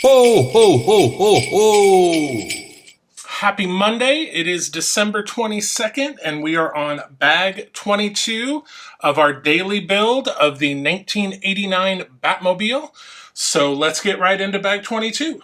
Ho, ho, ho, ho, ho! Happy Monday. It is December 22nd, and we are on bag 22 of our daily build of the 1989 Batmobile. So let's get right into bag 22.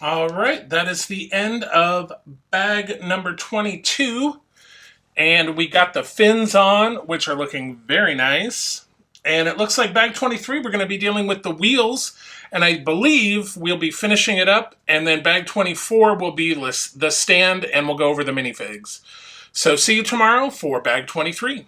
All right, that is the end of bag number 22. And we got the fins on, which are looking very nice. And it looks like bag 23, we're going to be dealing with the wheels. And I believe we'll be finishing it up. And then bag 24 will be the stand, and we'll go over the minifigs. So see you tomorrow for bag 23.